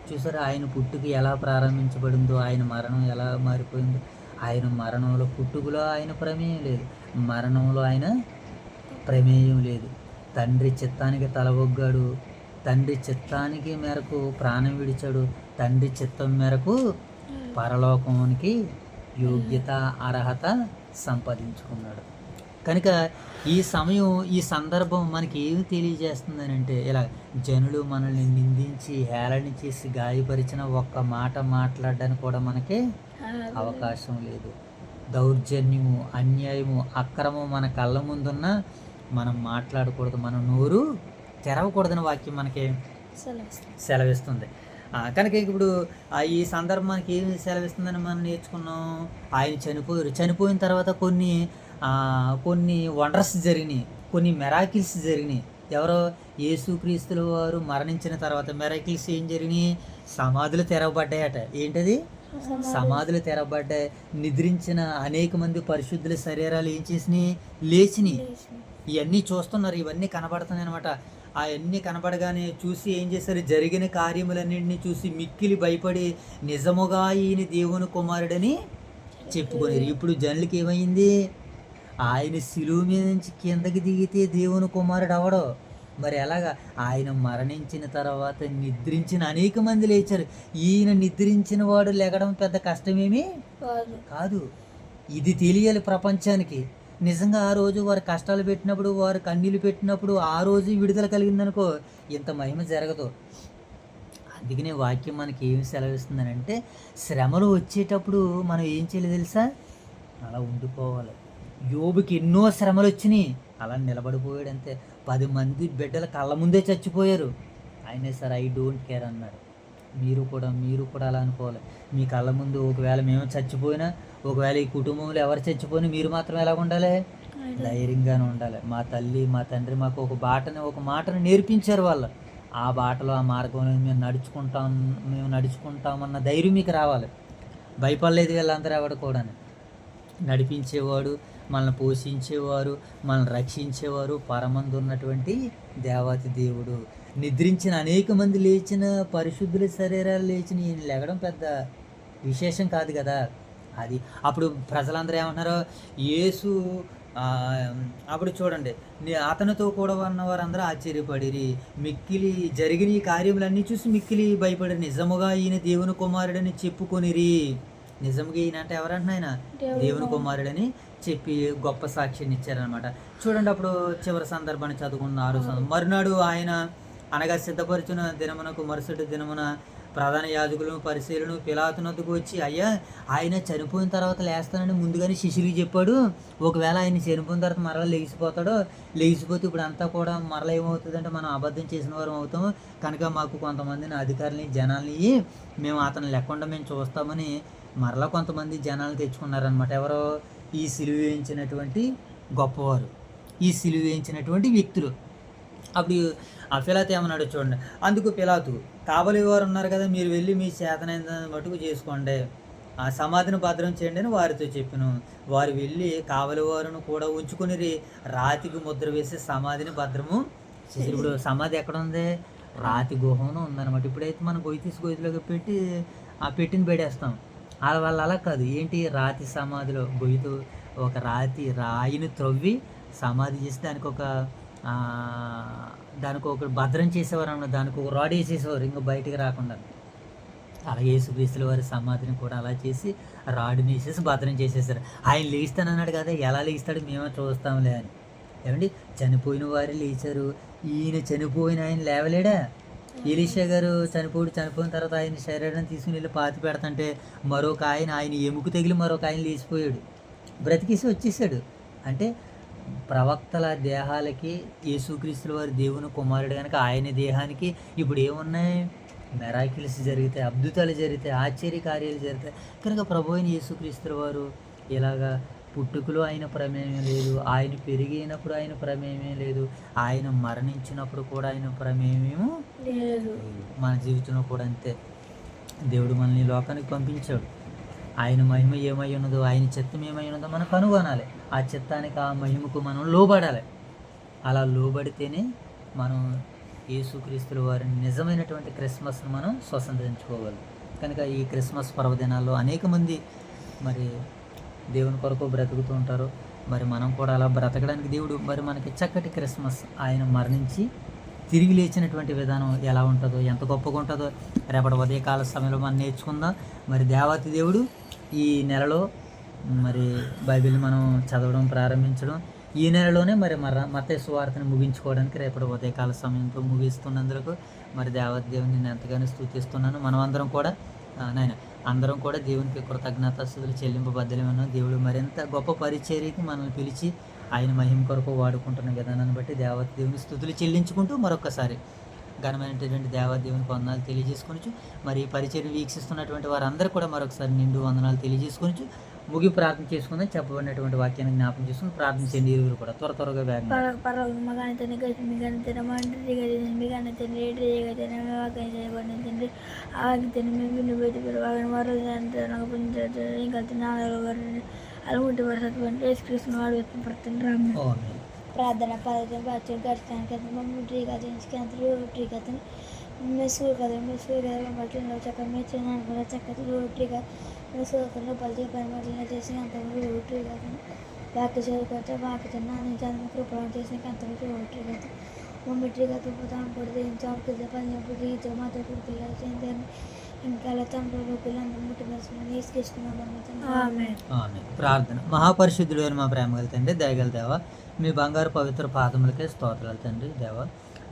చూసారా ఆయన పుట్టుక ఎలా ప్రారంభించబడిందో, ఆయన మరణం ఎలా మారిపోయిందో. ఆయన మరణంలో, పుట్టుకలో ఆయన ప్రమేయం లేదు, మరణంలో ఆయన ప్రమేయం లేదు. తండ్రి చిత్తానికి తలవొగ్గాడు, తండ్రి చిత్తానికి మేరకు ప్రాణం విడిచాడు, తండ్రి చిత్తం మేరకు పరలోకానికి యోగ్యత అర్హత సంపాదించుకున్నాడు. కనుక ఈ సమయం, ఈ సందర్భం మనకి ఏమి తెలియజేస్తుందని అంటే, ఇలా జనులు మనల్ని నిందించి హేళన చేసి గాయపరిచిన ఒక్క మాట మాట్లాడడానికి కూడా మనకి అవకాశం లేదు. దౌర్జన్యము, అన్యాయము, అక్రమం మన కళ్ళ ముందున్న మనం మాట్లాడకూడదు, మన నోరు తెరవకూడదని వాక్యం మనకి సెలవిస్తుంది. కనుక ఇప్పుడు ఈ సందర్భం మనకి ఏమి సెలవిస్తుందని మనం నేర్చుకున్నాం. ఆయన చనిపోయిన తర్వాత కొన్ని వండర్స్ జరిగినాయి, కొన్ని మెరాకిల్స్ జరిగినాయి. ఎవరో యేసుక్రీస్తుల వారు మరణించిన తర్వాత మెరాకిల్స్ ఏం జరిగినాయి? సమాధులు తెరవబడ్డాయట. ఏంటది? సమాధులు తెరవబడ్డాయి. నిద్రించిన అనేక మంది పరిశుద్ధుల శరీరాలు ఏం చేసినాయి? లేచినాయి. ఇవన్నీ చూస్తున్నారు, ఇవన్నీ కనబడుతున్నాయి అనమాట. అవన్నీ కనబడగానే చూసి ఏం చేశారు? జరిగిన కార్యములన్నింటినీ చూసి మిక్కిలి భయపడి నిజముగా ఈయన దేవుని కుమారుడని చెప్పుకునేది. ఇప్పుడు జనులకి ఏమైంది? ఆయన శిలువ మీద నుంచి కిందకి దిగితే దేవుని కుమారుడు అవడో, మరి ఎలాగా? ఆయన మరణించిన తర్వాత నిద్రించిన అనేక మంది లేచారు. ఈయన నిద్రించిన వాడు లెగడం పెద్ద కష్టమేమీ కాదు. ఇది తెలియాలి ప్రపంచానికి. నిజంగా ఆ రోజు వారు కష్టాలు పెట్టినప్పుడు, వారు కన్నీళ్ళు పెట్టినప్పుడు, ఆ రోజు విడుదల కలిగిందనుకో, ఇంత మహిమ జరగదు. అందుకనే వాక్యం మనకి ఏమి సెలవిస్తుందని అంటే, శ్రమలు వచ్చేటప్పుడు మనం ఏం చేయాలి తెలుసా? అలా ఉండిపోవాలి. యోబుకి ఎన్నో శ్రమలు వచ్చినాయి, అలా నిలబడిపోయాడు అంతే. 10 మంది బిడ్డల కళ్ళ ముందే చచ్చిపోయారు, అయినా సరే ఐ డోంట్ కేర్ అన్నాడు. మీరు కూడా అలా అనుకోవాలి. మీ కళ్ళ ముందు ఒకవేళ మేము చచ్చిపోయినా, ఒకవేళ ఈ కుటుంబంలో ఎవరు చచ్చిపోయినా మీరు మాత్రం ఎలా ఉండాలి? ధైర్యంగానే ఉండాలి. మా తల్లి మా తండ్రి మాకు ఒక మాటను నేర్పించారు. వాళ్ళు ఆ బాటలో, ఆ మార్గంలో మేము నడుచుకుంటామన్న ధైర్యం మీకు రావాలి. భయపడలేదు వీళ్ళందరూ ఎవడు కూడా. నడిపించేవాడు, మనల్ని పోషించేవారు, మనల్ని రక్షించేవారు పరమందు ఉన్నటువంటి దేవాతి దేవుడు. నిద్రించిన అనేక మంది లేచిన పరిశుద్ధుల శరీరాలు లేచిన ఈయన లెగడం పెద్ద విశేషం కాదు కదా. అది అప్పుడు ప్రజలందరూ ఏమంటున్నారు? యేసు అప్పుడు చూడండి, అతనితో కూడా ఉన్న వారందరూ ఆశ్చర్యపడిరి, మిక్కిలి జరిగిన ఈ కార్యములన్నీ చూసి మిక్కిలి భయపడి నిజముగా ఈయన దేవుని కుమారుడని చెప్పుకొనిరి. నిజంగా ఈయన అంటే ఎవరంటున్నా? ఆయన దేవుని కుమారుడని చెప్పి గొప్ప సాక్ష్యాన్ని ఇచ్చారనమాట. చూడండి, అప్పుడు చివరి సందర్భాన్ని చదువుకున్న మరునాడు ఆయన అనగా సిద్ధపరిచిన దినమునకు మరుసటి దినమున ప్రధాన యాజకులను పరిశీలను పిలాతునొద్దకు వచ్చి, అయ్యా ఆయన చనిపోయిన తర్వాత లేస్తానని ముందుగానే శిష్యులకి చెప్పాడు, ఒకవేళ ఆయన చనిపోయిన తర్వాత మరలా లేచిపోతే ఇప్పుడు అంతా కూడా మరలా ఏమవుతుందంటే మనం అబద్ధం చేసిన వారం అవుతాము, కనుక మాకు కొంతమందిని అధికారులని జనాల్ని మేము అతను లేకుండా మేము చూస్తామని మరలా కొంతమంది జనాలు తెచ్చుకున్నారనమాట. ఎవరో? ఈ సిలువ వేయించినటువంటి గొప్పవారు, ఈ సిలువ వేయించినటువంటి వ్యక్తులు. అప్పుడు ఆ పిలాతు ఏమన్నాడు చూడండి. అందుకు పిలాతు, కావలి వారు ఉన్నారు కదా, మీరు వెళ్ళి మీ చేతనైన మటుకు చేసుకోండి, ఆ సమాధిని భద్రం చేయండి అని వారితో చెప్పాను. వారు వెళ్ళి కావలి వారును కూడా ఉంచుకుని రాతికి ముద్ర వేసి సమాధిని భద్రము చేసి. ఇప్పుడు సమాధి ఎక్కడ ఉంది? రాతి గుహంలో ఉందన్నమాట. ఇప్పుడైతే మనం గొయ్యిలోకి పెట్టి ఆ పెట్టిని పెడేస్తాం. వాళ్ళు అలా కాదు. ఏంటి? రాతి సమాధిలో గొయ్యితో ఒక రాయిని త్రవ్వి సమాధి చేసి దానికి ఒక భద్రం చేసేవారు అన్నమాట. దానికి ఒక రాడ్ వేసేసేవారు ఇంకా బయటికి రాకుండా. అలాగే యేసుక్రీస్తుల వారి సమాధిని కూడా అలా చేసి రాడ్ని వేసేసి భద్రం చేసేసారు. ఆయన లేస్తానన్నాడు కదా, ఎలా లేస్తాడు మేమే చూస్తాంలే అని. ఏమండి, చనిపోయిన వారు లేచారు, ఈయన చనిపోయిన ఆయన లేవలేడా? ఎలీషా గారు చనిపోయిన తర్వాత ఆయన శరీరాన్ని తీసుకుని వెళ్ళి పాతి పెడతంటే మరొక ఆయన ఎముక తగిలి మరొక ఆయన లేచిపోయాడు, బ్రతికేసి వచ్చేసాడు. అంటే ప్రవక్తల దేహాలకి యేసుక్రీస్తుల వారి దేవుని కుమారుడు కనుక ఆయన దేహానికి ఇప్పుడు ఏమున్నాయి? మెరాకిల్స్ జరుగుతాయి, అద్భుతాలు జరుగుతాయి, ఆశ్చర్య కార్యాలు జరుగుతాయి. కనుక ప్రభు అయిన యేసుక్రీస్తుల వారు ఇలాగా పుట్టుకలో ఆయన ప్రమేయం లేదు, ఆయన పెరిగినప్పుడు ఆయన ప్రమేయమే లేదు, ఆయన మరణించినప్పుడు కూడా ఆయన ప్రమేయమేమో లేదు. మన జీవితంలో కూడా అంతే. దేవుడు మనల్ని లోకానికి పంపించాడు. ఆయన మహిమ ఏమై ఉన్నదో, ఆయన చిత్తం ఏమై ఉన్నదో మనం కనుగొనాలి. ఆ చిత్తానికి, ఆ మహిమకు మనం లోబడాలి. అలా లోబడితేనే మనం యేసుక్రీస్తుల వారిని నిజమైనటువంటి క్రిస్మస్ను మనం స్వతంత్రించుకోగలం. కనుక ఈ క్రిస్మస్ పర్వదినాల్లో అనేక మంది మరి దేవుని కొరకు బ్రతుకుతూ ఉంటారు. మరి మనం కూడా అలా బ్రతకడానికి దేవుడు మరి మనకి చక్కటి క్రిస్మస్, ఆయన మరణించి తిరిగి లేచినటువంటి విధానం ఎలా ఉంటుందో, ఎంత గొప్పగా ఉంటుందో రేపటి ఉదయకాల సమయంలో మనం నేర్చుకుందాం. మరి దేవాతి దేవుడు ఈ నెలలో మరి బైబిల్ మనం చదవడం ప్రారంభించడం, ఈ నెలలోనే మరి మత్తయి సువార్తను ముగించుకోవడానికి రేపటి ఉదయకాల సమయంతో ముగిస్తున్నందుకు మరి దేవాతి దేవుని నేను ఎంతగానో స్తుతిస్తున్నాను. మనం అందరం కూడా నాయన అందరం కూడా దేవునికి కృతజ్ఞతాస్తుతులు చెల్లింపబద్దలేమన్నా. దేవుడు మరింత గొప్ప పరిచర్యకి మనల్ని పిలిచి ఆయన మహిమ కొరకు వాడుకుంటున్న విధానాన్ని బట్టి దేవత దేవుని స్తుతులు చెల్లించుకుంటూ మరొకసారి ఘనమైనటువంటి దేవత దేవునికి వందనాలు తెలియజేసుకొనిచు, మరి ఈ పరిచర్య వీక్షిస్తున్నటువంటి వారందరూ కూడా మరొకసారి నిండు వందనాలు తెలియజేసుకొనిచు ముగి ప్రార్థన చేసుకుందాం. చెప్పబడినటువంటి వాక్యాన్ని జ్ఞాపకం చేసుకుని ప్రార్థించండి. ఇరువురు కూడా త్వరగా వేగంగా. ప్రార్థన పద్ధతి బచ్చులు గడిచానికి మమ్మల్ని గదించుకి రోడ్రీ మెస్సూరు కదా బట్టలు చక్కగా మెచ్చిన అనుకున్న చక్కటి రోడ్రీ కదా మెస్సూరులో బలి పనిమట్లను చేసి అంతవరకు రోడ్రీ కదా వాక్య చదువుకుంటే వాక్య నాన్న చదువు కృపణ చేసిన అంతవరకు రోడ్రీ కదా మమ్మీ కదా పోతాం పొడితే చౌకగా పనిప్పుడు ఈతో మాతో పిల్లలు చెందాను ఇంకా తండ్రులు పిల్లలందరూ ముట్టి మనుషులను తీసుకెళ్ళుకున్నాం. ప్రార్థన. మహాపరిశుద్ధుడు అని మా ప్రేమ గల తండ్రి, దయగల దేవ, మీ బంగారు పవిత్ర పాదములకే స్తోత్రాలు తండ్రి. దేవ,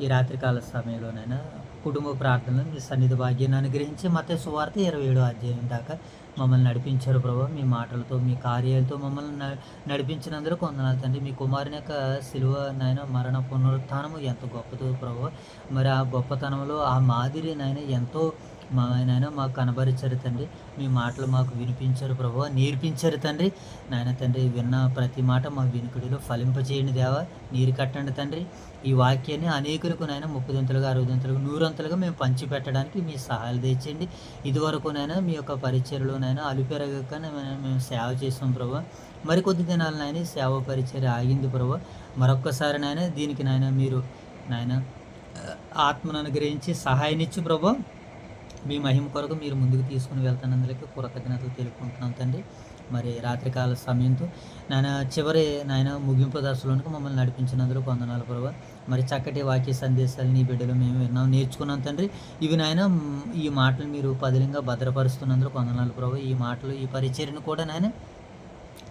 ఈ రాత్రికాల సమయంలోనైనా కుటుంబ ప్రార్థనలు మీ సన్నిధి భాగ్యాన్ని అనుగ్రహించి మత్తయి సువార్త 27వ అధ్యాయం దాకా మమ్మల్ని నడిపించారు ప్రభు. మీ మాటలతో మీ కార్యాలతో మమ్మల్ని నడిపించినందుకు వందనాలు తండ్రి. మీ కుమారుని యొక్క శిలువ నాయన మరణ పునరుత్థానము ఎంత గొప్పదో ప్రభు. మరి ఆ గొప్పతనంలో ఆ మాదిరి నాయన ఎంతో నాయన మాకు కనబరిచారు తండ్రి. మీ మాటలు మాకు వినిపించారు ప్రభు, నేర్పించారు తండ్రి. నాయన తండ్రి, విన్న ప్రతి మాట మా వినికిడిలో ఫలింపచేయండి దేవా, నీరు కట్టండి తండ్రి. ఈ వాక్యాన్ని అనేకులకు నాయన 30 60 100 మేము పంచిపెట్టడానికి మీ సహాయాలు తెచ్చండి. ఇదివరకు నాయన మీ యొక్క పరిచర్యలోనైనా అలుపెరగక మేము సేవ చేసాం ప్రభు. మరికొద్ది దినాలు నాయన సేవ పరిచర్య ఆగింది ప్రభు. మరొక్కసారి నాయన దీనికి నాయన మీరు నాయన ఆత్మను అనుగ్రహించి సహాయాన్నిచ్చి ప్రభు, మీ మహిమ కొరకు మీరు ముందుకు తీసుకుని వెళ్తున్నందుకు కృతజ్ఞతలు తెలుపుకుంటున్నాం తండ్రి. మరి రాత్రికాల సమయంతో నాయన చివరి నాయన ముగింపు దశలోనికి మమ్మల్ని నడిపించినందుకు వందనాలు ప్రభు. మరి చక్కటి వాక్య సందేశాలు నీ బిడ్డలు మేము విన్నాం, నేర్చుకున్నాం తండ్రి. ఇవి నాయన ఈ మాటలు మీరు పదిలంగా భద్రపరుస్తున్నందుకు వందనాలు ప్రభు. ఈ మాటలు ఈ పరిచర్యను కూడా నాయన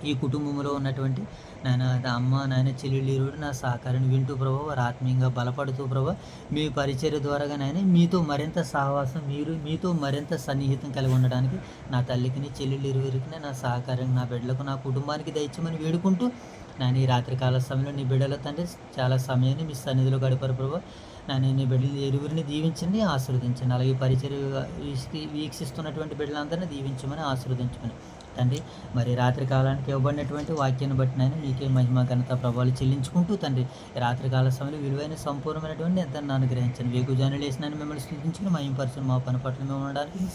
ఈ కుటుంబంలో ఉన్నటువంటి నాయన అమ్మ నాయన చెల్లెళ్ళు నా సహకారాన్ని వింటూ ప్రభు, వారు ఆత్మీయంగా బలపడుతూ ప్రభు, మీ పరిచర్య ద్వారాగా నాయన మీతో మరింత సహవాసం, మీతో మరింత సన్నిహితం కలిగి ఉండడానికి నా తల్లికి చెల్లెళ్ళు ఇరువురికి నా సహకారం, నా బిడ్డలకు నా కుటుంబానికి దయచేయమని వేడుకుంటూ నాయన ఈ రాత్రికాల సమయంలో నీ బిడ్డల తండ్రి చాలా సమయాన్ని మీ సన్నిధిలో గడిపారు ప్రభు. నాయన నీ బిడ్డలు ఇరువురిని దీవించండి, ఆశీర్వదించండి. అలాగే పరిచర్య వీక్షిస్తున్నటువంటి బిడ్డలందరినీ దీవించమని ఆశీర్వదించమని తండ్రి. మరి రాత్రి కాలానికి ఇవ్వబడినటువంటి వాక్యాన్ని బట్టి నాయన మీకే మహిమ ఘనత ప్రభావాలు చెల్లించుకుంటూ తండ్రి, రాత్రికాల సమయంలో విలువైన సంపూర్ణమైనటువంటి ఎంత అనుగ్రహించండి. వేగుజాను లేసిన మిమ్మల్ని స్థుతించుకుని మహిమపరచని మా పని పట్ల మేము ఉండడానికి మీ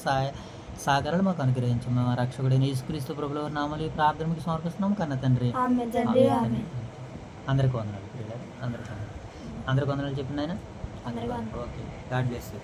సహకారాలు మాకు అనుగ్రహించండి. మా రక్షకుడైన యేసుక్రీస్తు ప్రభుల నామములో ఈ ప్రార్థనకి సమర్పిస్తున్నాము కన్న తండ్రి. అందరికీ వందనాలు. అందరికీ వందనాలు చెప్పండి ఆయన. Okay, God bless you.